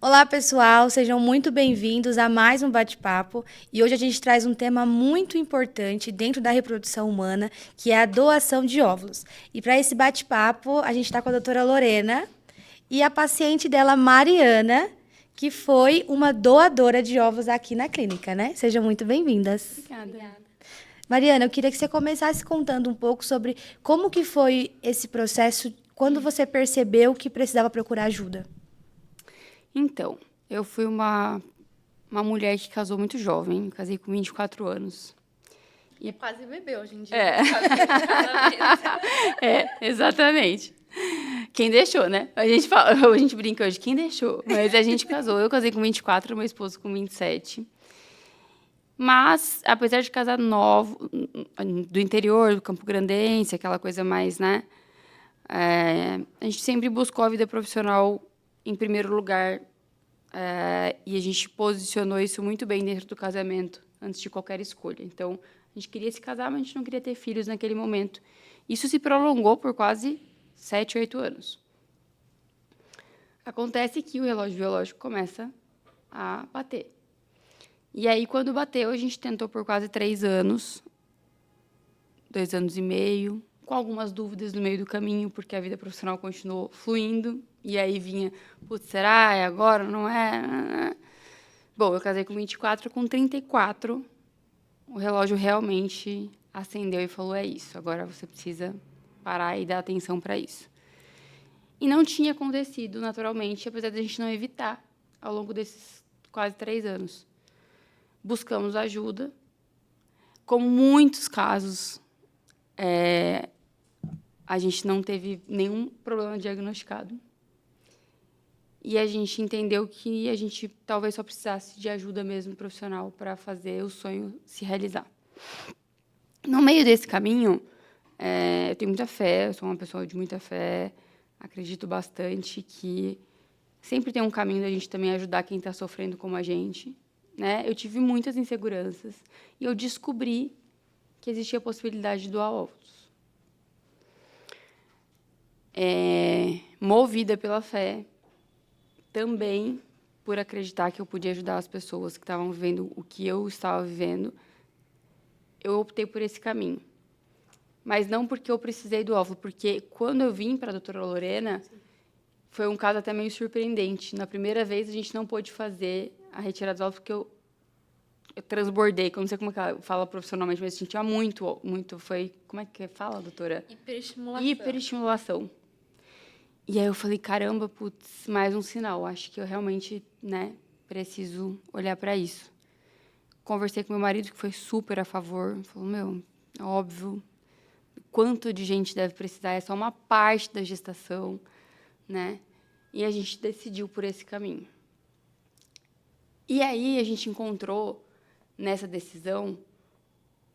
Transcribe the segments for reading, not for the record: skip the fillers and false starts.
Olá, pessoal, sejam muito bem-vindos a mais um bate-papo. E hoje a gente traz um tema muito importante dentro da reprodução humana, que é a doação de óvulos. E para esse bate-papo, a gente está com a doutora Lorena e a paciente dela, Mariana, que foi uma doadora de óvulos aqui na clínica, né? Sejam muito bem-vindas. Obrigada. Mariana, eu queria que você começasse contando um pouco sobre como que foi esse processo, quando você percebeu que precisava procurar ajuda. Então, eu fui uma mulher que casou muito jovem, casei com 24 anos. E quase bebê hoje em dia. É. Exatamente. Quem deixou, né? A gente fala, a gente brinca hoje, quem deixou? Mas a gente casou. Eu casei com 24, meu esposo com 27. Mas, apesar de casar novo, do interior, do Campo Grandense, aquela coisa mais, né? A gente sempre buscou a vida profissional em primeiro lugar. E a gente posicionou isso muito bem dentro do casamento, antes de qualquer escolha. Então, a gente queria se casar, mas a gente não queria ter filhos naquele momento. Isso se prolongou por quase 7, 8 anos. Acontece que o relógio biológico começa a bater. E aí, quando bateu, a gente tentou por quase 3 anos, 2 anos e meio, com algumas dúvidas no meio do caminho, porque a vida profissional continuou fluindo. E aí vinha, putz, será? É agora? Não é? Bom, eu casei com 24, com 34, o relógio realmente acendeu e falou, é isso, agora você precisa parar e dar atenção para isso. E não tinha acontecido naturalmente, apesar de a gente não evitar, ao longo desses quase 3 anos. Buscamos ajuda. Como muitos casos, a gente não teve nenhum problema diagnosticado. E a gente entendeu que a gente talvez só precisasse de ajuda mesmo profissional para fazer o sonho se realizar. No meio desse caminho, eu tenho muita fé, eu sou uma pessoa de muita fé, acredito bastante que sempre tem um caminho da gente também ajudar quem está sofrendo como a gente, né? Eu tive muitas inseguranças e eu descobri que existia a possibilidade de doar óvulos. Movida pela fé, também por acreditar que eu podia ajudar as pessoas que estavam vivendo o que eu estava vivendo, eu optei por esse caminho. Mas não porque eu precisei do óvulo, porque quando eu vim para a doutora Lorena, foi um caso até meio surpreendente. Na primeira vez, a gente não pôde fazer a retirada dos óvulos, porque eu transbordei, que eu não sei como é que ela fala profissionalmente, mas sentia muito, foi... Como é que fala, doutora? Hiperestimulação. Hiperestimulação. E aí eu falei, caramba, putz, mais um sinal. Acho que eu realmente, né, preciso olhar para isso. Conversei com meu marido, que foi super a favor. Falou, meu, é óbvio, quanto de gente deve precisar, é só uma parte da gestação, né? E a gente decidiu por esse caminho. E aí a gente encontrou, nessa decisão,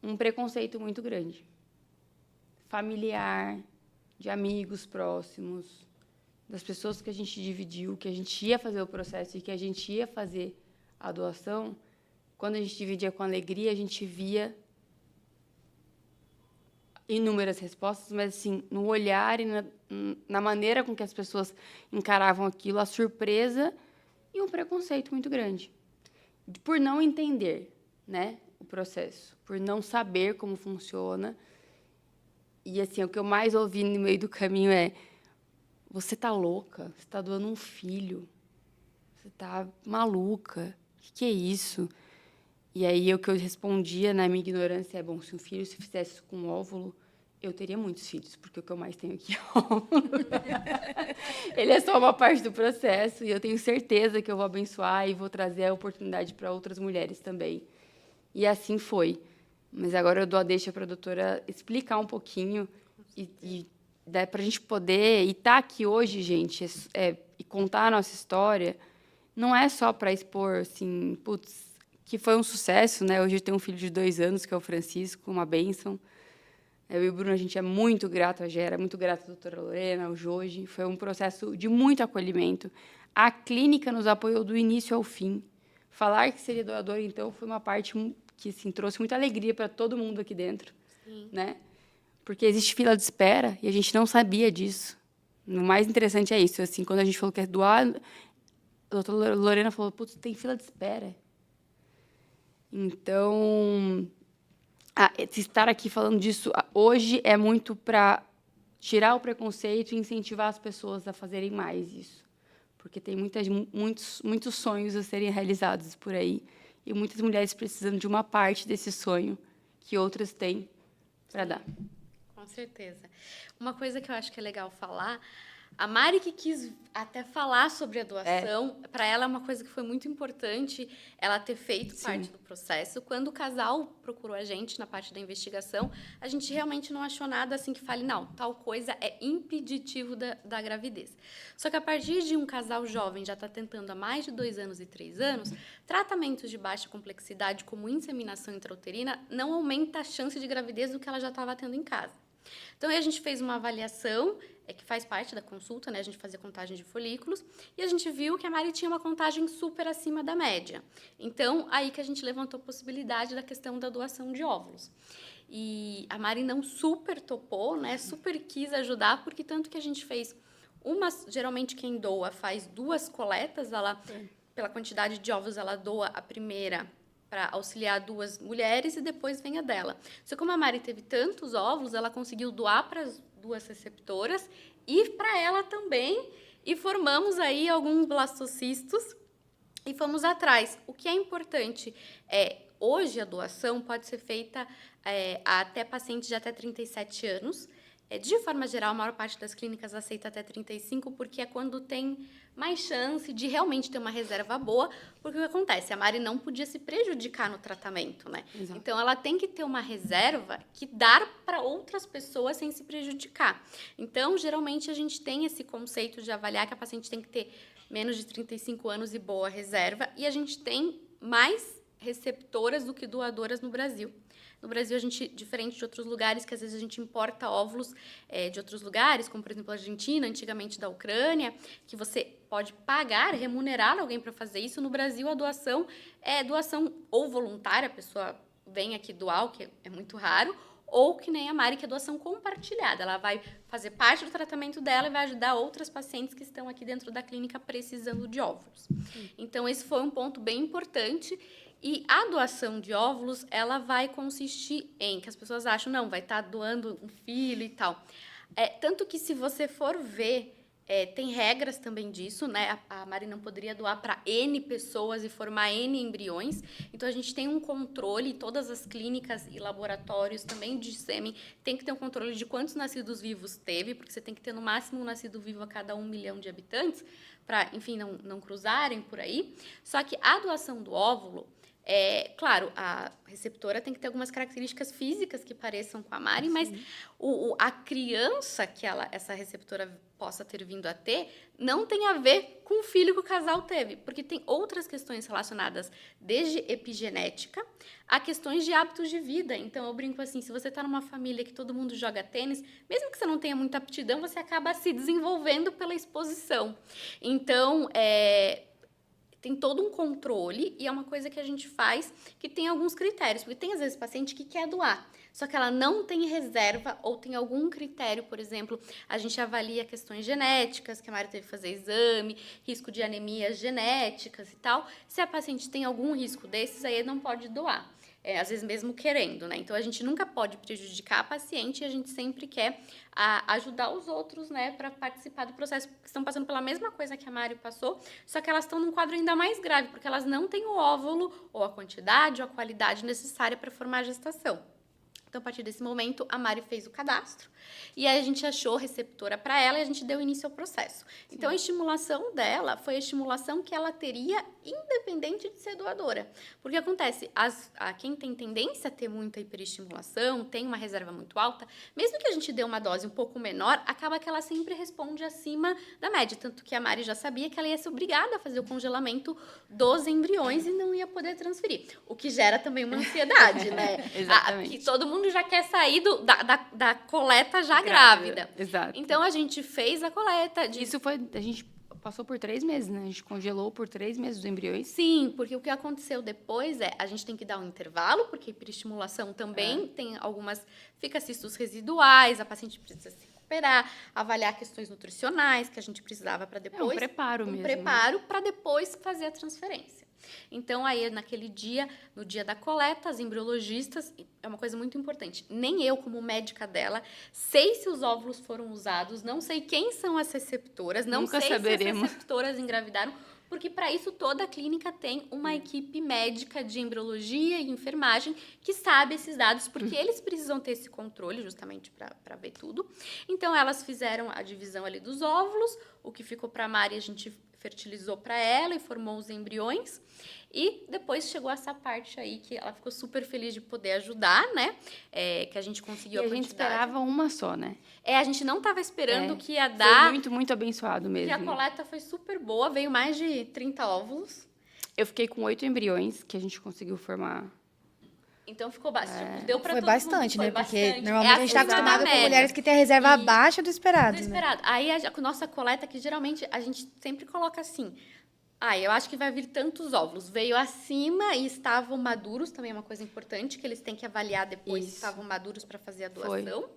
um preconceito muito grande. Familiar, de amigos próximos, das pessoas que a gente dividiu, que a gente ia fazer o processo e que a gente ia fazer a doação. Quando a gente dividia com alegria, a gente via inúmeras respostas, mas, assim, no olhar e na maneira com que as pessoas encaravam aquilo, a surpresa e um preconceito muito grande. Por não entender, né, o processo, por não saber como funciona. E, assim, o que eu mais ouvi no meio do caminho é: você está louca? Você está doando um filho? Você está maluca? O que é isso? E aí, o que eu respondia na minha ignorância é: bom, se um filho se fizesse isso com óvulo, eu teria muitos filhos, porque o que eu mais tenho aqui é óvulo. Ele é só uma parte do processo, e eu tenho certeza que eu vou abençoar e vou trazer a oportunidade para outras mulheres também. E assim foi. Mas agora eu dou a deixa para a doutora explicar um pouquinho e para a gente poder... E estar aqui hoje, gente, e contar a nossa história, não é só para expor, assim, putz, que foi um sucesso, né? Hoje eu tenho um filho de 2 anos, que é o Francisco, uma bênção. Eu e o Bruno, a gente é muito grato a Gera, muito grato à doutora Lorena, ao Joji. Foi um processo de muito acolhimento. A clínica nos apoiou do início ao fim. Falar que seria doador, então, foi uma parte que, assim, trouxe muita alegria para todo mundo aqui dentro. Sim. Né? Porque existe fila de espera e a gente não sabia disso. O mais interessante é isso. Assim, quando a gente falou que é doar, doutora Lorena falou, putz, tem fila de espera. Então, estar aqui falando disso hoje é muito para tirar o preconceito e incentivar as pessoas a fazerem mais isso. Porque tem muitos sonhos a serem realizados por aí. E muitas mulheres precisam de uma parte desse sonho que outras têm para dar. Com certeza. Uma coisa que eu acho que é legal falar, a Mari que quis até falar sobre a doação, para ela é uma coisa que foi muito importante ela ter feito parte do processo. Quando o casal procurou a gente na parte da investigação, a gente realmente não achou nada assim que fale, não, tal coisa é impeditivo da gravidez. Só que a partir de um casal jovem já está tentando há mais de 2 anos e 3 anos, tratamentos de baixa complexidade como inseminação intrauterina não aumenta a chance de gravidez do que ela já estava tendo em casa. Então, aí a gente fez uma avaliação, que faz parte da consulta, né? A gente fazia contagem de folículos, e a gente viu que a Mari tinha uma contagem super acima da média. Então, aí que a gente levantou a possibilidade da questão da doação de óvulos. E a Mari não super topou, né? Super quis ajudar, porque tanto que a gente fez geralmente quem doa faz 2 coletas, pela quantidade de óvulos, ela doa a primeira para auxiliar 2 mulheres e depois vem a dela. Só que como a Mari teve tantos óvulos, ela conseguiu doar para as 2 receptoras e para ela também, e formamos aí alguns blastocistos e fomos atrás. O que é importante hoje a doação pode ser feita até pacientes de até 37 anos. De forma geral, a maior parte das clínicas aceita até 35, porque é quando tem mais chance de realmente ter uma reserva boa, porque o que acontece? A Mari não podia se prejudicar no tratamento, né? Exato. Então, ela tem que ter uma reserva que dá para outras pessoas sem se prejudicar. Então, geralmente, a gente tem esse conceito de avaliar que a paciente tem que ter menos de 35 anos e boa reserva, e a gente tem mais receptoras do que doadoras no Brasil. No Brasil, a gente, diferente de outros lugares, que às vezes a gente importa óvulos de outros lugares, como, por exemplo, a Argentina, antigamente da Ucrânia, que você pode pagar, remunerar alguém para fazer isso. No Brasil, a doação é doação ou voluntária, a pessoa vem aqui doar, o que é muito raro, ou que nem a Mari, que é doação compartilhada. Ela vai fazer parte do tratamento dela e vai ajudar outras pacientes que estão aqui dentro da clínica precisando de óvulos. Então, esse foi um ponto bem importante. E a doação de óvulos, ela vai consistir em, que as pessoas acham, não, vai estar doando um filho e tal. Tanto que se você for ver, tem regras também disso, né? A Mari não poderia doar para N pessoas e formar N embriões. Então, a gente tem um controle, todas as clínicas e laboratórios também de sêmen tem que ter um controle de quantos nascidos vivos teve, porque você tem que ter no máximo um nascido vivo a cada 1 milhão de habitantes, para, enfim, não cruzarem por aí. Só que a doação do óvulo, claro, a receptora tem que ter algumas características físicas que pareçam com a Mari, mas a criança que essa receptora possa ter vindo a ter não tem a ver com o filho que o casal teve, porque tem outras questões relacionadas desde epigenética a questões de hábitos de vida. Então, eu brinco assim, se você está numa família que todo mundo joga tênis, mesmo que você não tenha muita aptidão, você acaba se desenvolvendo pela exposição. Então, tem todo um controle e é uma coisa que a gente faz que tem alguns critérios. Porque tem, às vezes, paciente que quer doar, só que ela não tem reserva ou tem algum critério, por exemplo, a gente avalia questões genéticas, que a Mari teve que fazer exame, risco de anemias genéticas e tal. Se a paciente tem algum risco desses, aí não pode doar. Às vezes mesmo querendo, né? Então, a gente nunca pode prejudicar a paciente e a gente sempre quer ajudar os outros, né, para participar do processo, porque estão passando pela mesma coisa que a Mari passou, só que elas estão num quadro ainda mais grave, porque elas não têm o óvulo, ou a quantidade, ou a qualidade necessária para formar a gestação. Então, a partir desse momento, a Mari fez o cadastro e aí a gente achou receptora para ela e a gente deu início ao processo. Sim. Então, a estimulação dela foi a estimulação que ela teria independente de ser doadora. Porque acontece, quem tem tendência a ter muita hiperestimulação, tem uma reserva muito alta, mesmo que a gente dê uma dose um pouco menor, acaba que ela sempre responde acima da média. Tanto que a Mari já sabia que ela ia ser obrigada a fazer o congelamento dos embriões e não ia poder transferir. O que gera também uma ansiedade, né? Exatamente. Que todo mundo já quer sair da coleta já grávida. Exato. Então, a gente fez a coleta. Isso foi... A gente passou por 3 meses, né? A gente congelou por 3 meses os embriões. Sim, porque o que aconteceu depois a gente tem que dar um intervalo, porque a hiperestimulação também tem algumas fica cistos residuais, a paciente precisa se recuperar, avaliar questões nutricionais que a gente precisava para depois... É um preparo mesmo. Um preparo para depois fazer a transferência. Então, aí, naquele dia, no dia da coleta, as embriologistas, é uma coisa muito importante, nem eu, como médica dela, sei se os óvulos foram usados, não sei quem são as receptoras, não Nunca sei saberemos. se as receptoras engravidaram, porque para isso toda a clínica tem uma equipe médica de embriologia e enfermagem que sabe esses dados, porque eles precisam ter esse controle justamente para ver tudo. Então, elas fizeram a divisão ali dos óvulos, o que ficou para a Mari a gente fertilizou para ela e formou os embriões. E depois chegou essa parte aí que ela ficou super feliz de poder ajudar, né? Que a gente conseguiu E a a gente quantidade. esperava uma só, né? A gente não estava esperando que ia Foi dar... muito, muito abençoado E mesmo. a coleta foi super boa, veio mais de 30 óvulos. Eu fiquei com 8 embriões que a gente conseguiu formar. Então ficou bastante. Deu para Foi todo bastante, mundo. né? Foi Porque bastante. normalmente a gente está acima da acostumado com média. mulheres que têm a reserva E- abaixo do esperado, né? Desesperado. Aí a nossa coleta, que geralmente a gente sempre coloca assim. Eu acho que vai vir tantos óvulos. Veio acima e estavam maduros, também é uma coisa importante, que eles têm que avaliar depois se Isso. estavam maduros para fazer a Foi. doação.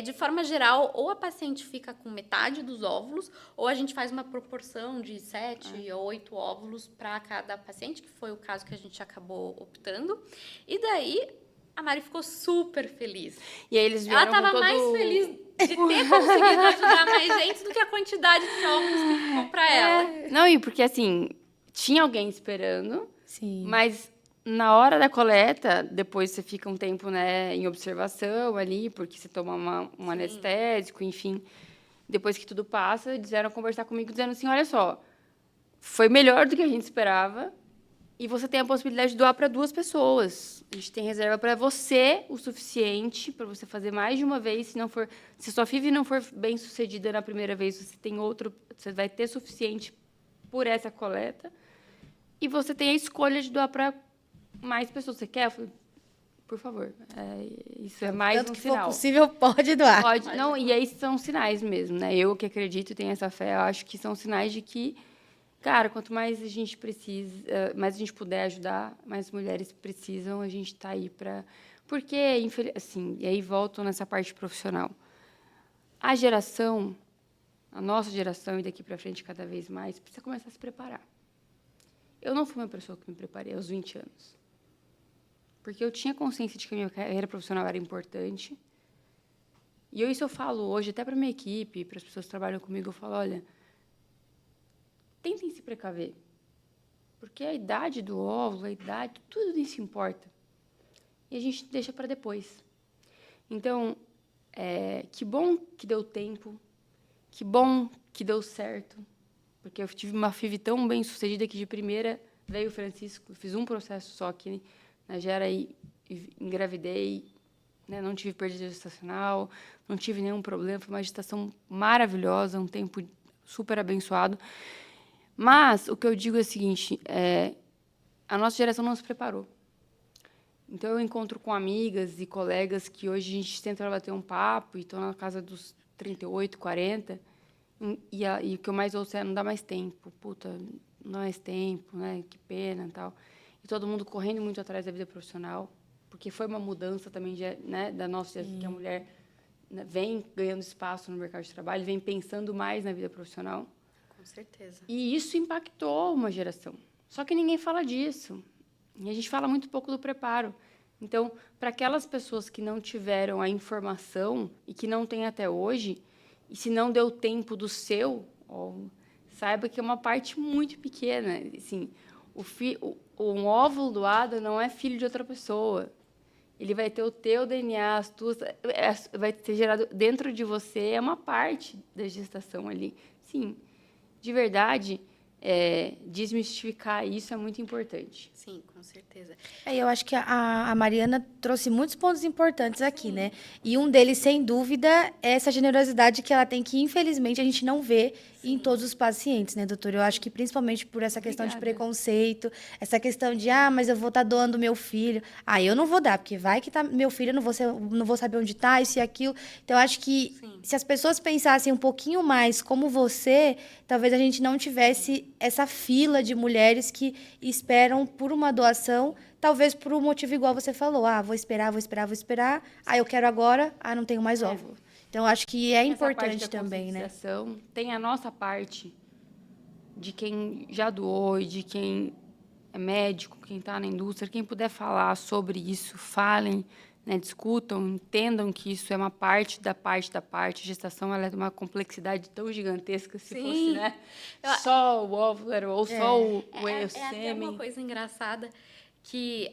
De forma geral, ou a paciente fica com metade dos óvulos, ou a gente faz uma proporção de 7 ou 8 óvulos para cada paciente, que foi o caso que a gente acabou optando. E daí, a Mari ficou super feliz. E aí eles Ela vieram com estava todo... mais feliz de ter conseguido ajudar mais gente do que a quantidade de óvulos que ficou para ela. Não, e porque assim, tinha alguém esperando, Sim. mas na hora da coleta, depois você fica um tempo, né, em observação ali, porque você toma um anestésico, enfim. Depois que tudo passa, eles vieram conversar comigo dizendo assim, olha só, foi melhor do que a gente esperava e você tem a possibilidade de doar para 2 pessoas. A gente tem reserva para você o suficiente para você fazer mais de uma vez, se sua FIV não for bem sucedida na primeira vez, você vai ter suficiente por essa coleta. E você tem a escolha de doar para mais pessoas. Você quer? Eu falei, por favor. Isso é mais Tanto um que sinal. for possível, pode doar. Pode. Não, e aí são sinais mesmo, né? Eu que acredito e tenho essa fé, eu acho que são sinais de que, cara, quanto mais a gente precisa, mais a gente puder ajudar, mais mulheres precisam, a gente está aí para... Porque, assim, e aí volto nessa parte profissional. A nossa geração, e daqui para frente cada vez mais, precisa começar a se preparar. Eu não fui uma pessoa que me preparei aos 20 anos. Porque eu tinha consciência de que a minha carreira profissional era importante. E isso eu falo hoje até para a minha equipe, para as pessoas que trabalham comigo, eu falo, olha, tentem se precaver. Porque a idade do óvulo, tudo isso importa. E a gente deixa para depois. Então, que bom que deu tempo, que bom que deu certo, porque eu tive uma FIV tão bem sucedida que de primeira veio o Francisco, fiz um processo só aqui na Gera e engravidei, né? Não tive perda gestacional, não tive nenhum problema, foi uma gestação maravilhosa, um tempo super abençoado. Mas o que eu digo é o seguinte, a nossa geração não se preparou. Então, eu encontro com amigas e colegas que hoje a gente tenta bater um papo e estão na casa dos 38, 40, e o que eu mais ouço não dá mais tempo. Puta, não dá mais tempo, né? Que pena e tal. E todo mundo correndo muito atrás da vida profissional, porque foi uma mudança também né, da nossa geração, que a mulher, né, vem ganhando espaço no mercado de trabalho, vem pensando mais na vida profissional. Com certeza. E isso impactou uma geração. Só que ninguém fala disso. E a gente fala muito pouco do preparo. Então, para aquelas pessoas que não tiveram a informação e que não têm até hoje, e se não deu tempo do seu, saiba que é uma parte muito pequena. Assim, um óvulo doado não é filho de outra pessoa. Ele vai ter o teu DNA, vai ser gerado dentro de você, é uma parte da gestação ali. Sim, de verdade, desmistificar isso é muito importante. Sim, com certeza. Eu acho que a Mariana trouxe muitos pontos importantes aqui, né? E um deles, sem dúvida, é essa generosidade que ela tem, que infelizmente a gente não vê em todos os pacientes, né, doutora? Eu acho que principalmente por essa questão de preconceito, essa questão de, mas eu vou estar doando meu filho. Eu não vou dar, porque vai que tá meu filho, eu não vou saber onde está, isso e aquilo. Então, eu acho que se as pessoas pensassem um pouquinho mais como você, talvez a gente não tivesse essa fila de mulheres que esperam por uma doação, talvez por um motivo igual você falou. Vou esperar. Eu quero agora, não tenho mais óvulo. Então, acho que é Tem essa parte importante da também, né? conscientização, tem a nossa parte de quem já doou e de quem é médico, quem está na indústria, quem puder falar sobre isso, falem, né, discutam, entendam que isso é uma parte da parte da parte. A gestação ela é de uma complexidade tão gigantesca, se fosse, Sim. né, só o óvulo ou só o É até uma sêmen. coisa engraçada que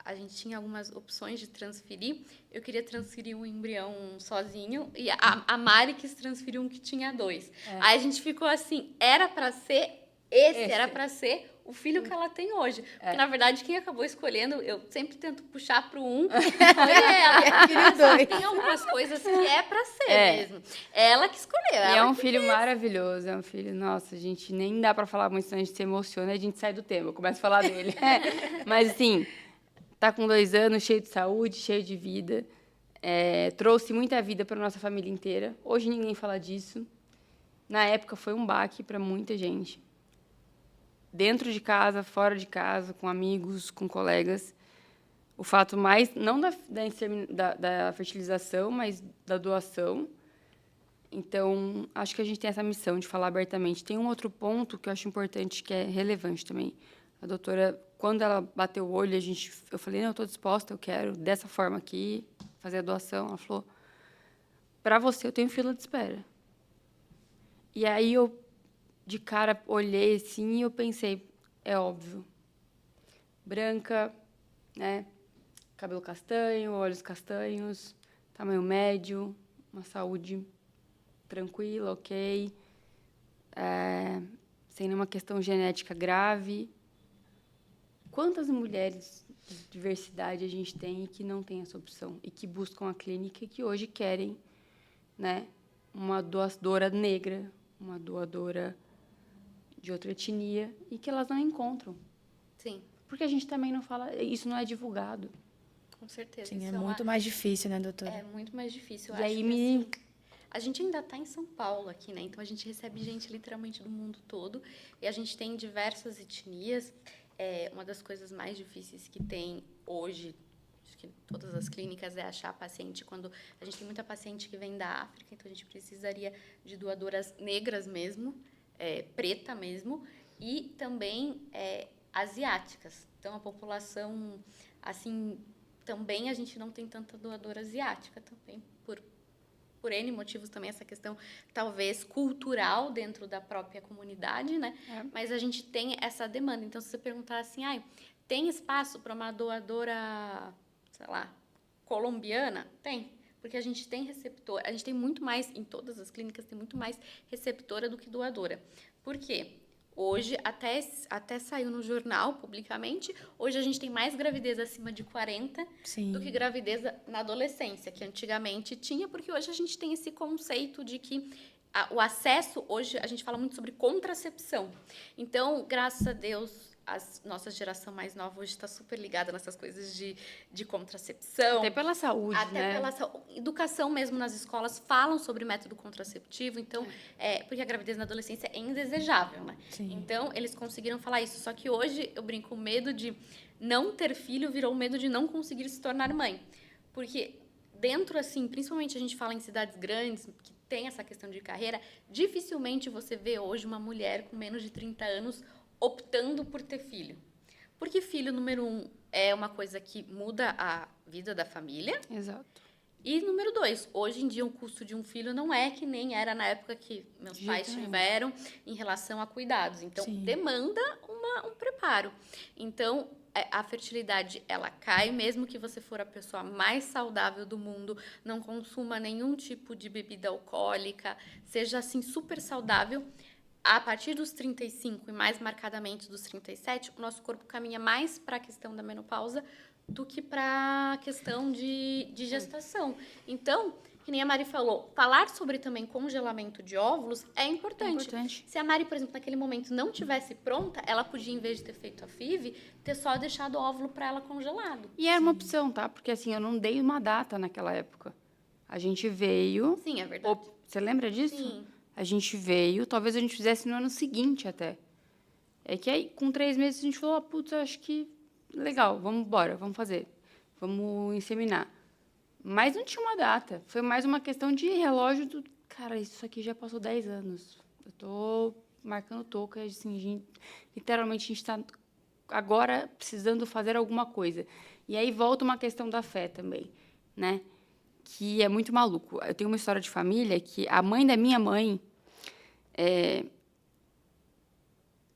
a gente tinha algumas opções de transferir. Eu queria transferir um embrião sozinho e a Mari quis transferir um que tinha 2. Aí a gente ficou assim, era para ser esse, era para ser o filho que ela tem hoje. Porque, na verdade, quem acabou escolhendo, eu sempre tento puxar pro um, foi ela. Mas tem algumas coisas que é para ser mesmo. Ela que escolheu. E Ela é um que filho maravilhoso, é um filho, nossa, a gente nem dá pra falar muito, senão a gente se emociona e a gente sai do tema, eu começo a falar dele. Mas, assim, tá com 2 anos, cheio de saúde, cheio de vida, trouxe muita vida pra nossa família inteira. Hoje ninguém fala disso. Na época foi um baque pra muita gente. Dentro de casa, fora de casa, com amigos, com colegas. O fato mais, não da fertilização, mas da doação. Então, acho que a gente tem essa missão de falar abertamente. Tem um outro ponto que eu acho importante, que é relevante também. A doutora, quando ela bateu o olho, eu falei, não, eu estou disposta, eu quero dessa forma aqui, fazer a doação. Ela falou, para você, eu tenho fila de espera. E aí, eu, de cara, olhei assim e eu pensei, é óbvio. Branca, né? Cabelo castanho, olhos castanhos, tamanho médio, uma saúde tranquila, ok, sem nenhuma questão genética grave. Quantas mulheres de diversidade a gente tem e que não tem essa opção e que buscam a clínica e que hoje querem, né, uma doadora negra, uma doadora de outra etnia e que elas não encontram? Sim, Porque a gente também não fala, isso não é divulgado. com certeza. Sim, é Isso muito mais difícil, né, doutora? É muito mais difícil. Eu E acho aí que, assim, a gente ainda está em São Paulo aqui, né? Então a gente recebe gente literalmente do mundo todo e a gente tem diversas etnias. Uma das coisas mais difíceis que tem hoje, acho que todas as clínicas, é achar paciente. Quando a gente tem muita paciente que vem da África, então a gente precisaria de doadoras negras mesmo, preta mesmo, e também asiáticas. Então a população, assim, também a gente não tem tanta doadora asiática também, por N motivos também, essa questão talvez cultural dentro da própria comunidade, né? Mas a gente tem essa demanda. Então, se você perguntar assim, tem espaço para uma doadora, sei lá, colombiana? Tem. Porque a gente tem receptor, a gente tem muito mais, em todas as clínicas, tem muito mais receptora do que doadora. Por quê? Hoje, até saiu no jornal, publicamente, hoje a gente tem mais gravidez acima de 40 do que gravidez na adolescência, que antigamente tinha, porque hoje a gente tem esse conceito de que o acesso, hoje a gente fala muito sobre contracepção. Então, graças a Deus, a nossa geração mais nova hoje está super ligada nessas coisas de contracepção. Até pela saúde, né? Até pela educação mesmo nas escolas falam sobre método contraceptivo, então, porque a gravidez na adolescência é indesejável, né? Sim. Então, eles conseguiram falar isso. Só que hoje, eu brinco, o medo de não ter filho virou o medo de não conseguir se tornar mãe. Porque dentro, assim, principalmente a gente fala em cidades grandes, que tem essa questão de carreira, dificilmente você vê hoje uma mulher com menos de 30 anos optando por ter filho. Porque filho, número 1, é uma coisa que muda a vida da família. Exato. E número 2, hoje em dia o custo de um filho não é que nem era na época que meus pais tiveram em relação a cuidados. Então, demanda um preparo. Então, a fertilidade, ela cai, mesmo que você for a pessoa mais saudável do mundo, não consuma nenhum tipo de bebida alcoólica, seja assim super saudável. A partir dos 35 e mais marcadamente dos 37, o nosso corpo caminha mais para a questão da menopausa do que para a questão de gestação. Então, que nem a Mari falou, falar sobre também congelamento de óvulos é importante. Se a Mari, por exemplo, naquele momento não tivesse pronta, ela podia, em vez de ter feito a FIV, ter só deixado o óvulo para ela congelado. E era uma opção, tá? Porque, assim, eu não dei uma data naquela época. A gente veio... Sim, é verdade. Você lembra disso? Sim. A gente veio, talvez a gente fizesse no ano seguinte até. É que aí, com 3 meses, a gente falou, putz, acho que legal, vamos embora, vamos fazer. Vamos inseminar. Mas não tinha uma data. Foi mais uma questão de relógio do... Cara, isso aqui já passou 10 anos. Eu tô marcando toca, assim, literalmente a gente está agora precisando fazer alguma coisa. E aí volta uma questão da fé também, né? Que é muito maluco. Eu tenho uma história de família que a mãe da minha mãe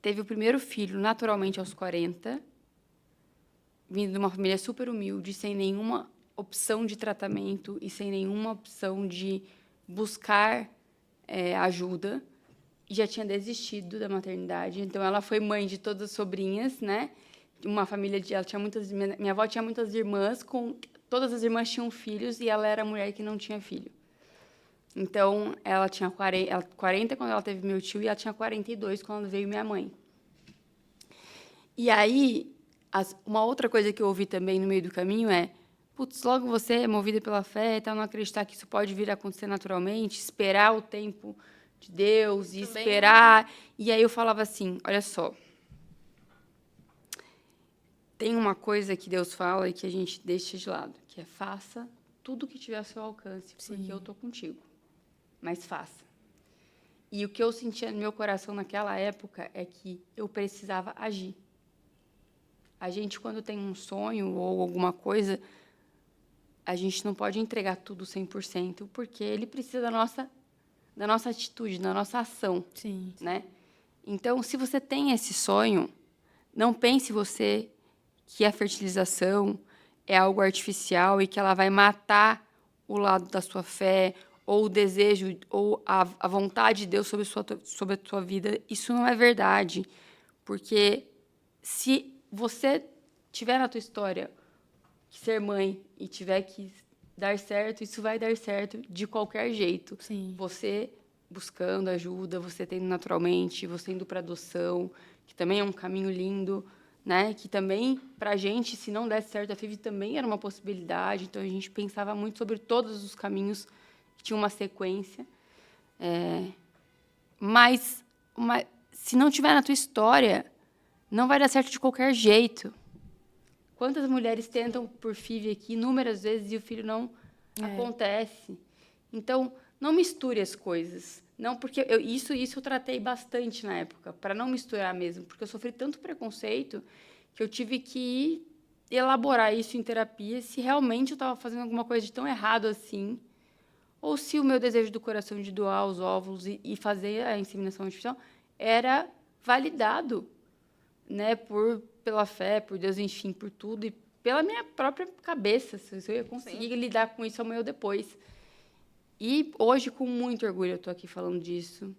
teve o primeiro filho naturalmente aos 40, vindo de uma família super humilde, sem nenhuma opção de tratamento e sem nenhuma opção de buscar ajuda, e já tinha desistido da maternidade. Então, ela foi mãe de todas as sobrinhas, né? Uma família ela tinha muitas... Minha avó tinha muitas irmãs, todas as irmãs tinham filhos, e ela era a mulher que não tinha filho. Então, ela tinha 40 quando ela teve meu tio, e ela tinha 42 quando veio minha mãe. E aí, uma outra coisa que eu ouvi também no meio do caminho é: putz, logo você é movida pela fé e tal, não acreditar que isso pode vir a acontecer naturalmente, esperar o tempo de Deus e também esperar. E aí eu falava assim, olha só, tem uma coisa que Deus fala e que a gente deixa de lado, que é: faça tudo o que tiver ao seu alcance, porque eu estou contigo. Mas faça. E o que eu sentia no meu coração naquela época é que eu precisava agir. A gente, quando tem um sonho ou alguma coisa, a gente não pode entregar tudo 100%, porque ele precisa da nossa atitude, da nossa ação. Sim. Né? Então, se você tem esse sonho, não pense você que a fertilização é algo artificial e que ela vai matar o lado da sua fé, ou o desejo, ou a vontade de Deus sobre a sua vida. Isso não é verdade. Porque se você tiver na tua história que ser mãe e tiver que dar certo, isso vai dar certo de qualquer jeito. Sim. Você buscando ajuda, você tendo naturalmente, você indo para adoção, que também é um caminho lindo, né? Que também, para a gente, se não desse certo, a FIV também era uma possibilidade. Então, a gente pensava muito sobre todos os caminhos que tinham uma sequência. Mas se não tiver na tua história, não vai dar certo de qualquer jeito. Quantas mulheres tentam por FIV aqui inúmeras vezes e o filho não acontece? Então, não misture as coisas. Não, porque isso eu tratei bastante na época, para não misturar mesmo, porque eu sofri tanto preconceito que eu tive que elaborar isso em terapia, se realmente eu estava fazendo alguma coisa de tão errado assim, ou se o meu desejo do coração de doar os óvulos e fazer a inseminação artificial era validado, né, pela fé, por Deus, enfim, por tudo, e pela minha própria cabeça, se eu ia conseguir lidar com isso amanhã ou depois. E hoje, com muito orgulho, eu estou aqui falando disso.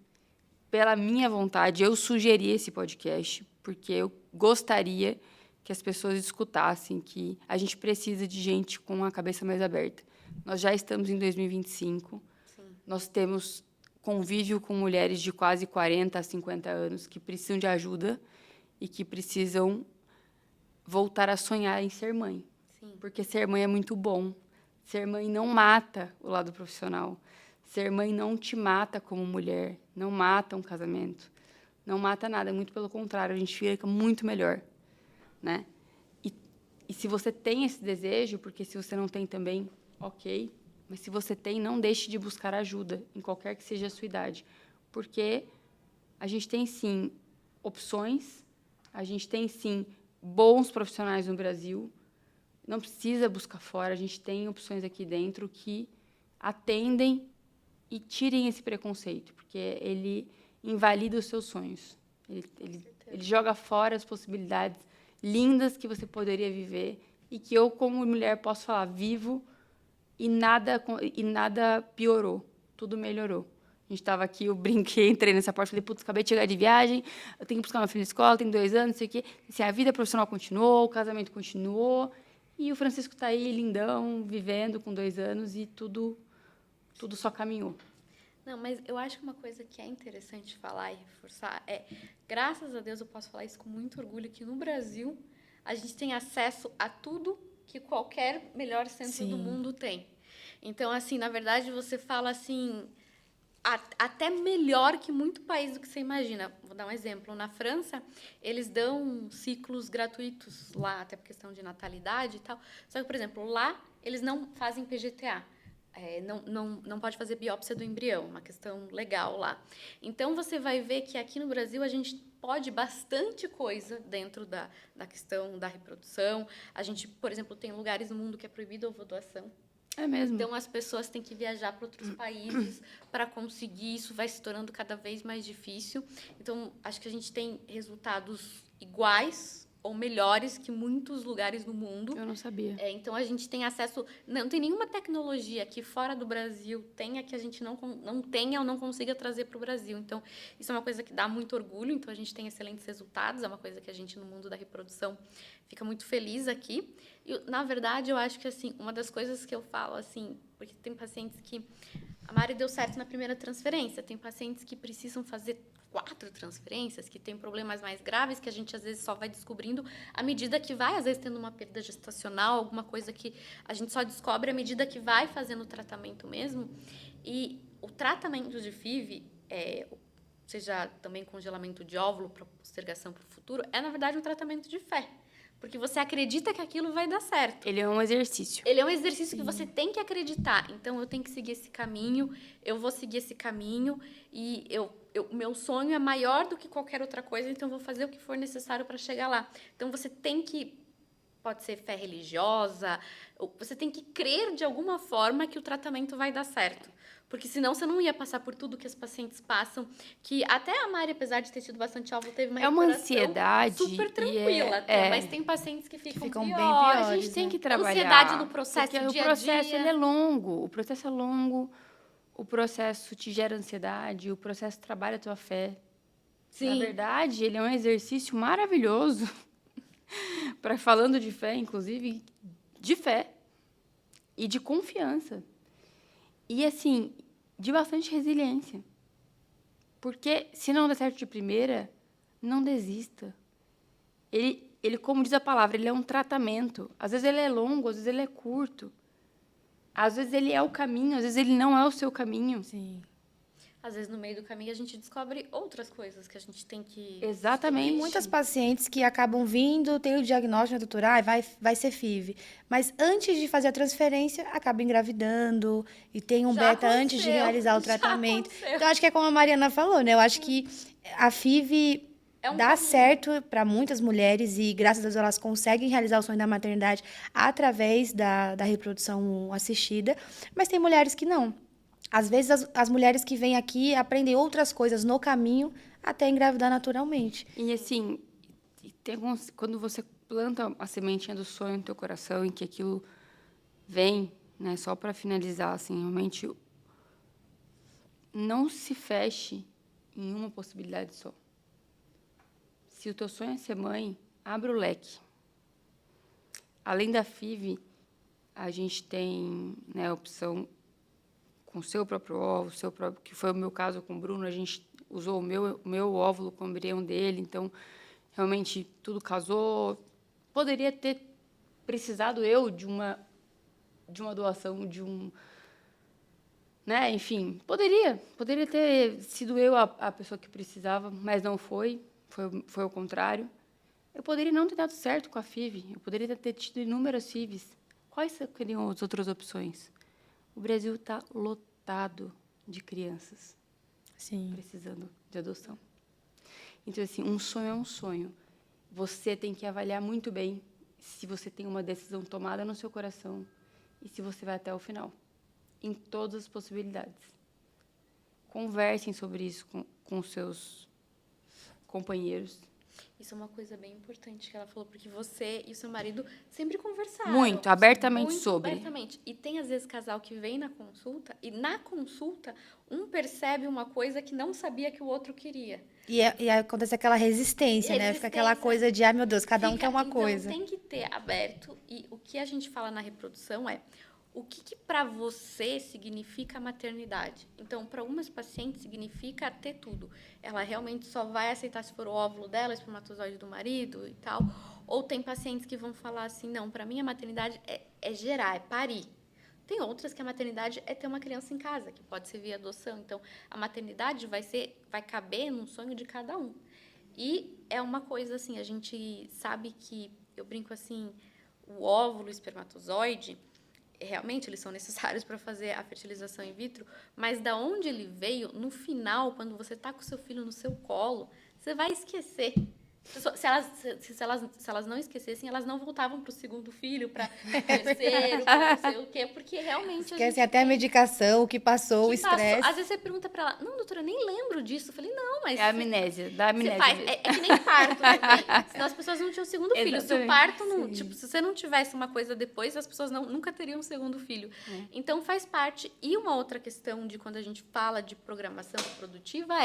Pela minha vontade, eu sugeri esse podcast, porque eu gostaria que as pessoas escutassem que a gente precisa de gente com a cabeça mais aberta. Nós já estamos em 2025. Sim. Nós temos convívio com mulheres de quase 40 a 50 anos que precisam de ajuda e que precisam voltar a sonhar em ser mãe. Sim. Porque ser mãe é muito bom. Ser mãe não mata o lado profissional. Ser mãe não te mata como mulher. Não mata um casamento. Não mata nada. Muito pelo contrário, a gente fica muito melhor. Né? E se você tem esse desejo, porque se você não tem também, ok. Mas se você tem, não deixe de buscar ajuda, em qualquer que seja a sua idade. Porque a gente tem, sim, opções. A gente tem, sim, bons profissionais no Brasil. Não precisa buscar fora, a gente tem opções aqui dentro que atendem e tirem esse preconceito, porque ele invalida os seus sonhos. Ele joga fora as possibilidades lindas que você poderia viver e que eu, como mulher, posso falar: vivo e nada piorou, tudo melhorou. A gente estava aqui, eu brinquei, entrei nessa porta, falei: putz, acabei de chegar de viagem, eu tenho que buscar minha filha na escola, tem 2 anos, não sei o quê. Assim, a vida profissional continuou, o casamento continuou. E o Francisco está aí, lindão, vivendo com 2 anos e tudo só caminhou. Não, mas eu acho que uma coisa que é interessante falar e reforçar é, graças a Deus eu posso falar isso com muito orgulho, que no Brasil a gente tem acesso a tudo que qualquer melhor centro do mundo tem. Então, assim, na verdade, você fala assim, até melhor que muito país do que você imagina. Vou dar um exemplo. Na França, eles dão ciclos gratuitos lá, até por questão de natalidade e tal. Só que, por exemplo, lá eles não fazem PGTA. Não pode fazer biópsia do embrião, uma questão legal lá. Então, você vai ver que aqui no Brasil a gente pode bastante coisa dentro da questão da reprodução. A gente, por exemplo, tem lugares no mundo que é proibido a ovodoação. É mesmo. Então, as pessoas têm que viajar para outros países para conseguir. Isso vai se tornando cada vez mais difícil. Então, acho que a gente tem resultados iguais ou melhores que muitos lugares no mundo. Eu não sabia. Então, a gente tem acesso... Não tem nenhuma tecnologia que fora do Brasil tenha que a gente não tenha ou não consiga trazer para o Brasil. Então, isso é uma coisa que dá muito orgulho. Então, a gente tem excelentes resultados. É uma coisa que a gente, no mundo da reprodução, fica muito feliz aqui. E, na verdade, eu acho que, assim, uma das coisas que eu falo, assim, porque tem pacientes que... A Mari deu certo na primeira transferência. Tem pacientes que precisam fazer 4 transferências, que têm problemas mais graves, que a gente, às vezes, só vai descobrindo à medida que vai, às vezes, tendo uma perda gestacional, alguma coisa que a gente só descobre à medida que vai fazendo o tratamento mesmo. E o tratamento de FIV, seja também congelamento de óvulo para postergação para o futuro, é, na verdade, um tratamento de fé. Porque você acredita que aquilo vai dar certo. Ele é um exercício. Ele é um exercício que você tem que acreditar. Então, eu tenho que seguir esse caminho, eu vou seguir esse caminho e o meu sonho é maior do que qualquer outra coisa, então eu vou fazer o que for necessário para chegar lá. Então, você tem que... Pode ser fé religiosa, você tem que crer de alguma forma que o tratamento vai dar certo. Porque senão você não ia passar por tudo que as pacientes passam, que até a Mari, apesar de ter tido bastante óvulo, teve uma uma recuperação ansiedade super tranquila até, mas tem pacientes que ficam bem piores. A gente piores, tem né? que trabalhar. Ansiedade no processo, porque dia o processo a dia. ele é longo. O processo é longo. O processo te gera ansiedade. O processo trabalha a tua fé. Sim. Na verdade, ele é um exercício maravilhoso. Falando de fé, inclusive, de fé e de confiança. E, assim, de bastante resiliência. Porque, se não der certo de primeira, não desista. Ele, como diz a palavra, ele é um tratamento. Às vezes ele é longo, às vezes ele é curto. Às vezes ele é o caminho, às vezes ele não é o seu caminho. Sim. Às vezes, no meio do caminho, a gente descobre outras coisas que a gente tem que... Exatamente. Tem muitas pacientes que acabam vindo, tem o diagnóstico, né, doutora? Vai ser FIV. Mas antes de fazer a transferência, acaba engravidando e tem um Já beta antes de aconteceu, realizar o já tratamento. aconteceu. Então, acho que é como a Mariana falou, né? Eu acho que a FIV É um dá caminho. certo para muitas mulheres e, graças a Deus, elas conseguem realizar o sonho da maternidade através da reprodução assistida. Mas tem mulheres que não. Às vezes, as mulheres que vêm aqui aprendem outras coisas no caminho até engravidar naturalmente. E, assim, quando você planta a sementinha do sonho no teu coração e que aquilo vem, né, só para finalizar, assim, realmente, não se feche em uma possibilidade só. Se o teu sonho é ser mãe, abra o leque. Além da FIV, a gente tem, né, a opção com o seu próprio óvulo, que foi o meu caso com o Bruno, a gente usou o meu óvulo com o embrião dele, então, realmente, tudo casou. Poderia ter precisado eu de uma doação, né? Enfim, poderia ter sido eu a pessoa que precisava, mas não foi o contrário. Eu poderia não ter dado certo com a FIV, eu poderia ter tido inúmeras FIVs. Quais seriam as outras opções? O Brasil está lotado de crianças precisando de adoção. Então, assim, um sonho é um sonho. Você tem que avaliar muito bem se você tem uma decisão tomada no seu coração e se você vai até o final, em todas as possibilidades. Conversem sobre isso com os seus companheiros. Isso é uma coisa bem importante que ela falou, porque você e o seu marido sempre conversaram. Muito, abertamente Muito sobre. abertamente. E tem, às vezes, casal que vem na consulta, e na consulta, um percebe uma coisa que não sabia que o outro queria. E acontece aquela resistência, né? Fica aquela coisa de, ai meu Deus, cada um quer uma coisa. Então, tem que ter aberto. E o que a gente fala na reprodução é o que para você significa maternidade. Então, para algumas pacientes, significa ter tudo. Ela realmente só vai aceitar se for o óvulo dela, o espermatozoide do marido e tal. Ou tem pacientes que vão falar assim, não, para mim a maternidade é gerar, é parir. Tem outras que a maternidade é ter uma criança em casa, que pode ser via adoção. Então, a maternidade vai caber num sonho de cada um. E é uma coisa assim, a gente sabe que, eu brinco assim, o óvulo e o espermatozoide, realmente eles são necessários para fazer a fertilização in vitro, mas da onde ele veio, no final, quando você está com o seu filho no seu colo, você vai esquecer. Se elas não esquecessem, elas não voltavam para o segundo filho, para o terceiro, para não sei o quê, porque realmente Esquecem até a medicação, o que passou, o estresse. Às vezes você pergunta para ela, não, doutora, eu nem lembro disso. Eu falei, não, mas... É a amnésia, da amnésia. É que nem parto também. Senão as pessoas não tinham segundo filho. Se o parto não... Tipo, se você não tivesse uma coisa depois, as pessoas nunca teriam um segundo filho. Então, faz parte. E uma outra questão de quando a gente fala de programação reprodutiva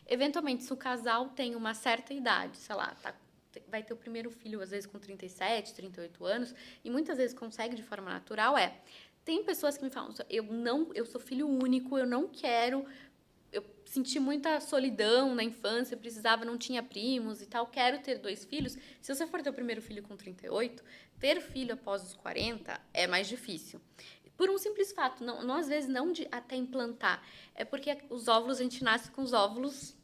eventualmente, se o casal tem uma certa idade, sei lá, vai ter o primeiro filho, às vezes, com 37, 38 anos, e muitas vezes consegue de forma natural, tem pessoas que me falam, eu sou filho único, eu não quero, eu senti muita solidão na infância, eu precisava, não tinha primos e tal, quero ter 2 filhos. Se você for ter o primeiro filho com 38, ter filho após os 40 é mais difícil. Por um simples fato, não às vezes não de até implantar, é porque os óvulos, a gente nasce com os óvulos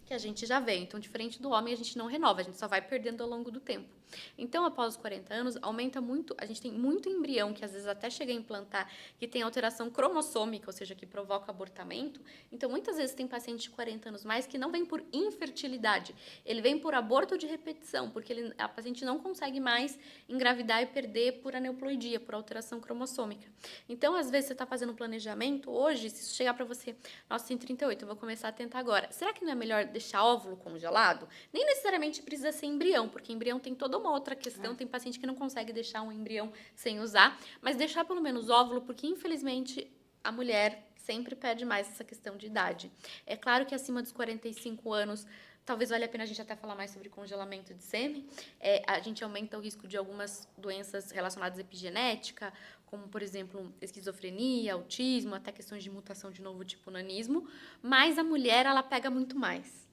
que a gente já veio. Então, diferente do homem, a gente não renova, a gente só vai perdendo ao longo do tempo. Então, após os 40 anos, aumenta muito, a gente tem muito embrião, que às vezes até chega a implantar, que tem alteração cromossômica, ou seja, que provoca abortamento. Então, muitas vezes tem paciente de 40 anos mais que não vem por infertilidade, ele vem por aborto de repetição, porque a paciente não consegue mais engravidar e perder por aneuploidia, por alteração cromossômica. Então, às vezes, você está fazendo um planejamento, hoje, se chegar para você, nossa, tem 38, eu vou começar a tentar agora. Será que não é melhor deixar óvulo congelado? Nem necessariamente precisa ser embrião, porque embrião tem toda uma outra questão, tem paciente que não consegue deixar um embrião sem usar, mas deixar pelo menos óvulo, porque infelizmente a mulher sempre perde mais essa questão de idade. É claro que acima dos 45 anos, talvez valha a pena a gente até falar mais sobre congelamento de sêmen, a gente aumenta o risco de algumas doenças relacionadas à epigenética, como, por exemplo, esquizofrenia, autismo, até questões de mutação de novo tipo nanismo, mas a mulher, ela pega muito mais.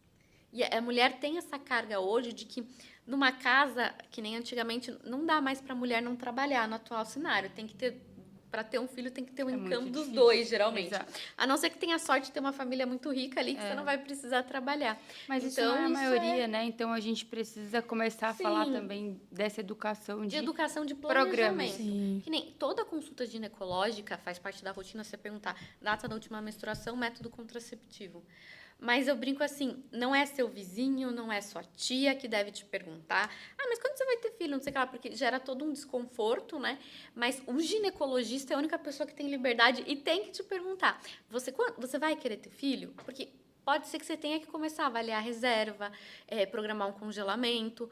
E a mulher tem essa carga hoje de que numa casa, que nem antigamente, não dá mais para a mulher não trabalhar no atual cenário. Tem que ter, para ter um filho, tem que ter um income dos dois, geralmente. Exato. A não ser que tenha sorte de ter uma família muito rica ali, que você não vai precisar trabalhar. Mas então, isso não é a maioria, né? Então, a gente precisa começar a falar também dessa educação de educação de programas. planejamento. Que nem toda consulta ginecológica faz parte da rotina você perguntar data da última menstruação, método contraceptivo. Mas eu brinco assim, não é seu vizinho, não é sua tia que deve te perguntar. Mas quando você vai ter filho? Não sei o que lá, porque gera todo um desconforto, né? Mas o ginecologista é a única pessoa que tem liberdade e tem que te perguntar. Você vai querer ter filho? Porque pode ser que você tenha que começar a avaliar a reserva, programar um congelamento.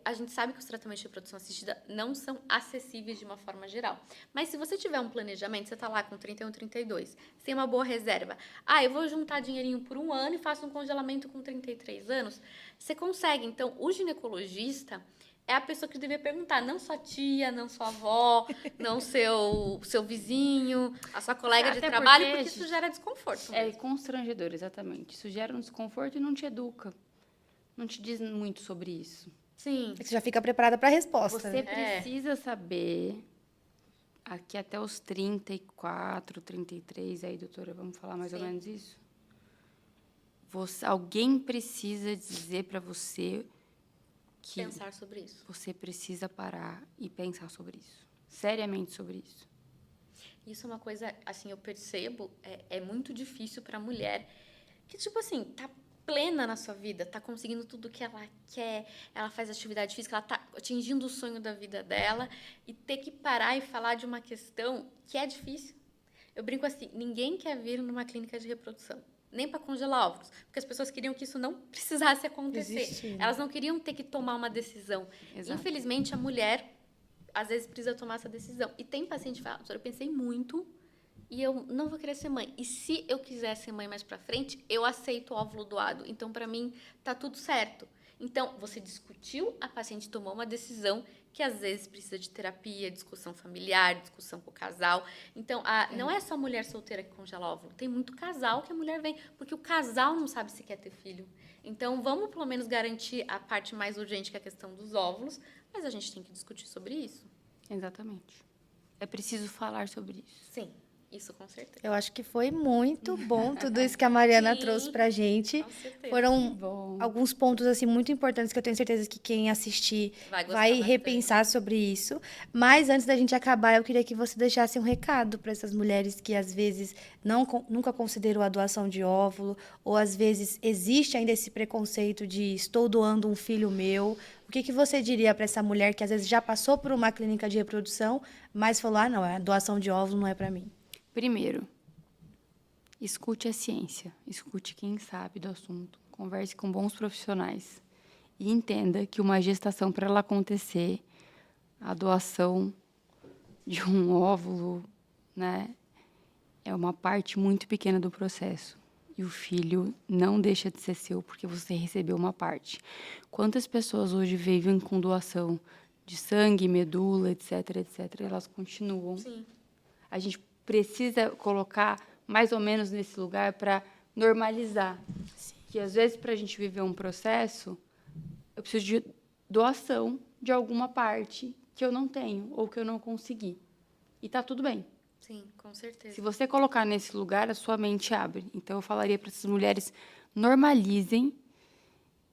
A gente sabe que os tratamentos de reprodução assistida não são acessíveis de uma forma geral. Mas se você tiver um planejamento, você está lá com 31, 32, você tem uma boa reserva. Eu vou juntar dinheirinho por 1 ano e faço um congelamento com 33 anos. Você consegue. Então, o ginecologista é a pessoa que devia perguntar, não sua tia, não sua avó, não seu vizinho, a sua colega de trabalho, porque isso gera desconforto. É constrangedor, exatamente. Isso gera um desconforto e não te educa. Não te diz muito sobre isso. Sim. Você já fica preparada para a resposta. Você precisa saber, aqui até os 34, 33, aí, doutora, vamos falar mais ou menos isso? Alguém precisa dizer para você que pensar sobre isso. Você precisa parar e pensar sobre isso. Seriamente sobre isso. Isso é uma coisa, assim, eu percebo, é muito difícil para a mulher que, tipo assim, tá plena na sua vida, tá conseguindo tudo que ela quer, ela faz atividade física, ela tá atingindo o sonho da vida dela e ter que parar e falar de uma questão que é difícil. Eu brinco assim, ninguém quer vir numa clínica de reprodução, nem para congelar óvulos, porque as pessoas queriam que isso não precisasse acontecer. Elas não queriam ter que tomar uma decisão. Exato. Infelizmente, a mulher, às vezes, precisa tomar essa decisão. E tem paciente que fala, eu pensei muito e eu não vou querer ser mãe. E se eu quiser ser mãe mais para frente, eu aceito o óvulo doado. Então, para mim, tá tudo certo. Então, você discutiu, a paciente tomou uma decisão que às vezes precisa de terapia, discussão familiar, discussão com o casal. Então, não é só mulher solteira que congela óvulo. Tem muito casal que a mulher vem, porque o casal não sabe se quer ter filho. Então, vamos pelo menos garantir a parte mais urgente, que é a questão dos óvulos, mas a gente tem que discutir sobre isso. Exatamente. É preciso falar sobre isso. Sim, isso com certeza. Eu acho que foi muito bom tudo isso que a Mariana Sim, trouxe pra gente. Com certeza. Foram Bom. alguns pontos assim muito importantes que eu tenho certeza que quem assistir Vai gostar vai bastante. repensar sobre isso. Mas antes da gente acabar, eu queria que você deixasse um recado para essas mulheres que às vezes nunca consideram a doação de óvulo, ou às vezes existe ainda esse preconceito de estou doando um filho meu. O que você diria para essa mulher que às vezes já passou por uma clínica de reprodução, mas falou: "Ah, não, a doação de óvulo não é para mim"? Primeiro, escute a ciência, escute quem sabe do assunto, converse com bons profissionais e entenda que uma gestação, para ela acontecer, a doação de um óvulo, né, é uma parte muito pequena do processo. E o filho não deixa de ser seu porque você recebeu uma parte. Quantas pessoas hoje vivem com doação de sangue, medula, etc, etc, elas continuam. Sim. A gente precisa colocar mais ou menos nesse lugar para normalizar. Que às vezes, para a gente viver um processo, eu preciso de doação de alguma parte que eu não tenho ou que eu não consegui. E tá tudo bem. Sim, com certeza. Se você colocar nesse lugar, a sua mente abre. Então, eu falaria para essas mulheres, normalizem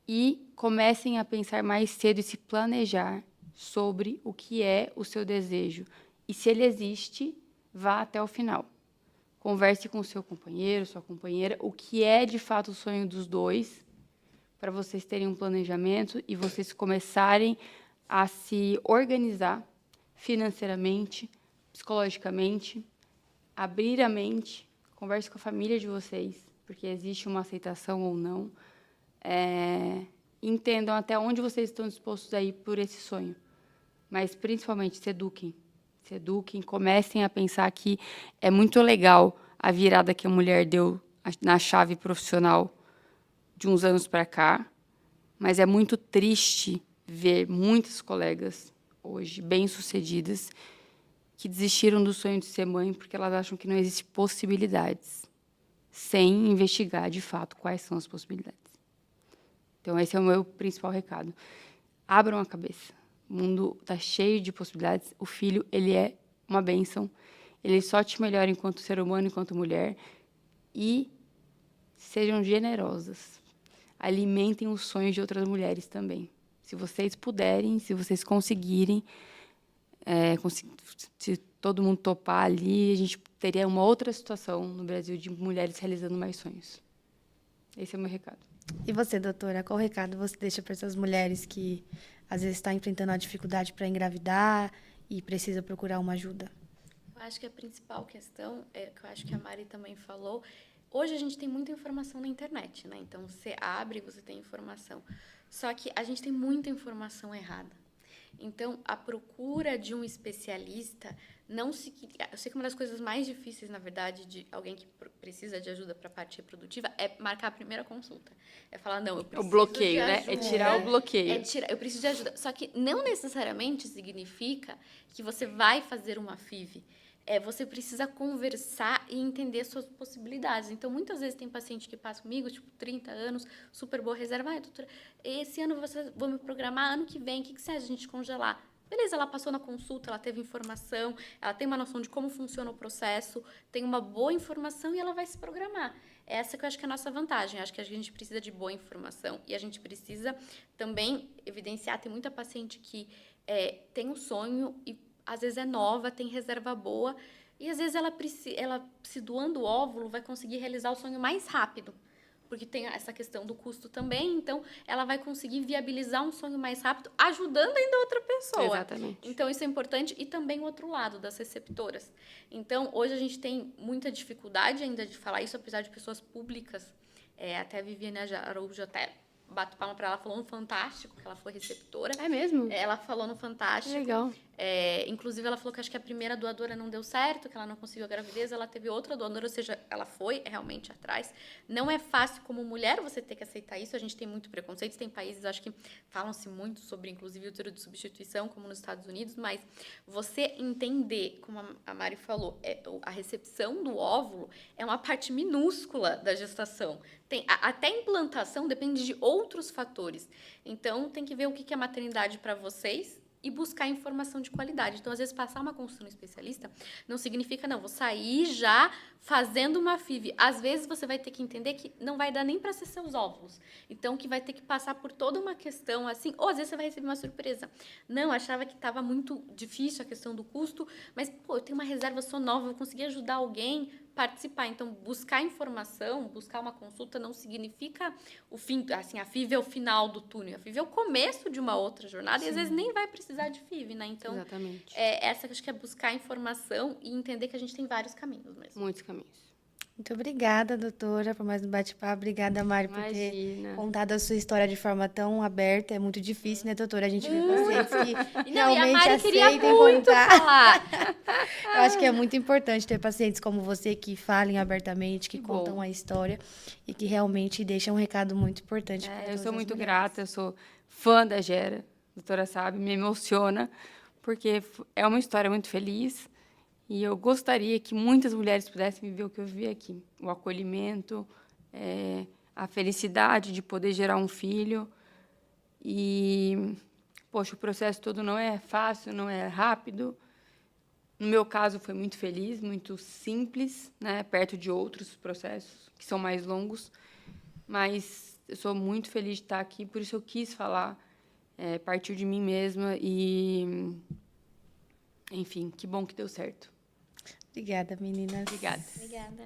e comecem a pensar mais cedo e se planejar sobre o que é o seu desejo. E se ele existe, vá até o final. Converse com o seu companheiro, sua companheira, o que é de fato o sonho dos dois, para vocês terem um planejamento e vocês começarem a se organizar financeiramente, psicologicamente, abrir a mente, converse com a família de vocês, porque existe uma aceitação ou não. Entendam até onde vocês estão dispostos a ir por esse sonho. Mas, principalmente, se eduquem, comecem a pensar que é muito legal a virada que a mulher deu na chave profissional de uns anos para cá, mas é muito triste ver muitas colegas hoje bem-sucedidas que desistiram do sonho de ser mãe porque elas acham que não existem possibilidades, sem investigar, de fato, quais são as possibilidades. Então, esse é o meu principal recado. Abram a cabeça. O mundo está cheio de possibilidades. O filho, ele é uma bênção. Ele só te melhora enquanto ser humano, enquanto mulher. E sejam generosas. Alimentem os sonhos de outras mulheres também. Se vocês puderem, se vocês conseguirem, se todo mundo topar ali, a gente teria uma outra situação no Brasil de mulheres realizando mais sonhos. Esse é o meu recado. E você, doutora, qual recado você deixa para essas mulheres que às vezes estão enfrentando a dificuldade para engravidar e precisa procurar uma ajuda? Eu acho que a principal questão, que eu acho que a Mari também falou, hoje a gente tem muita informação na internet, né? Então, você abre e você tem informação. Só que a gente tem muita informação errada. Então, a procura de um especialista não se... Eu sei que uma das coisas mais difíceis, na verdade, de alguém que precisa de ajuda para a parte reprodutiva é marcar a primeira consulta. É falar, não, eu preciso O bloqueio, de né? ajuda. É tirar o bloqueio. Eu preciso de ajuda. Só que não necessariamente significa que você vai fazer uma FIV. Você precisa conversar e entender suas possibilidades. Então, muitas vezes tem paciente que passa comigo, tipo, 30 anos, super boa reserva. Doutora, esse ano vou me programar, ano que vem, o que você acha de a gente congelar? Beleza, ela passou na consulta, ela teve informação, ela tem uma noção de como funciona o processo, tem uma boa informação e ela vai se programar. Essa que eu acho que é a nossa vantagem. Eu acho que a gente precisa de boa informação e a gente precisa também evidenciar. Tem muita paciente que tem um sonho e às vezes é nova, tem reserva boa, e às vezes ela se doando o óvulo, vai conseguir realizar o sonho mais rápido, porque tem essa questão do custo também, então ela vai conseguir viabilizar um sonho mais rápido, ajudando ainda outra pessoa. Exatamente. Então, isso é importante, e também o outro lado, das receptoras. Então, hoje a gente tem muita dificuldade ainda de falar isso, apesar de pessoas públicas, até a Viviane Araújo até bato palma para ela, falou no Fantástico, que ela foi receptora. É mesmo? Ela falou no Fantástico. Legal. Inclusive, ela falou que acho que a primeira doadora não deu certo, que ela não conseguiu a gravidez, ela teve outra doadora, ou seja, ela foi realmente atrás. Não é fácil como mulher você ter que aceitar isso, a gente tem muito preconceito, tem países, acho que falam-se muito sobre, inclusive, útero de substituição, como nos Estados Unidos, mas você entender, como a Mari falou, a recepção do óvulo é uma parte minúscula da gestação. Até a implantação depende de outros fatores. Então, tem que ver o que é maternidade para vocês, e buscar informação de qualidade. Então, às vezes, passar uma consulta no especialista não significa, não, vou sair já fazendo uma FIV. Às vezes, você vai ter que entender que não vai dar nem para ser seus óvulos. Então, que vai ter que passar por toda uma questão assim, ou às vezes você vai receber uma surpresa. Não, achava que estava muito difícil a questão do custo, mas, pô, eu tenho uma reserva, sou nova, eu consegui ajudar alguém participar. Então, buscar informação, buscar uma consulta não significa o fim, assim, a FIV é o final do túnel, a FIV é o começo de uma outra jornada. Sim. E às vezes nem vai precisar de FIV, né? Então, exatamente. Essa que eu acho que é buscar informação e entender que a gente tem vários caminhos mesmo. Muitos caminhos. Muito obrigada, doutora, por mais um bate-papo. Obrigada, Mari, por ter contado a sua história de forma tão aberta. É muito difícil, né, doutora? A gente vê pacientes que realmente aceitem contar. Eu acho que é muito importante ter pacientes como você que falem abertamente, que contam a história e que realmente deixam um recado muito importante para todas as mulheres. Eu sou muito grata, eu sou fã da Gera, a doutora sabe, me emociona, porque é uma história muito feliz. E eu gostaria que muitas mulheres pudessem viver o que eu vivi aqui. O acolhimento, a felicidade de poder gerar um filho. E, poxa, o processo todo não é fácil, não é rápido. No meu caso, foi muito feliz, muito simples, né, perto de outros processos que são mais longos. Mas eu sou muito feliz de estar aqui, por isso eu quis falar, partiu de mim mesma. E, enfim, que bom que deu certo. Obrigada, meninas. Obrigada. Obrigada.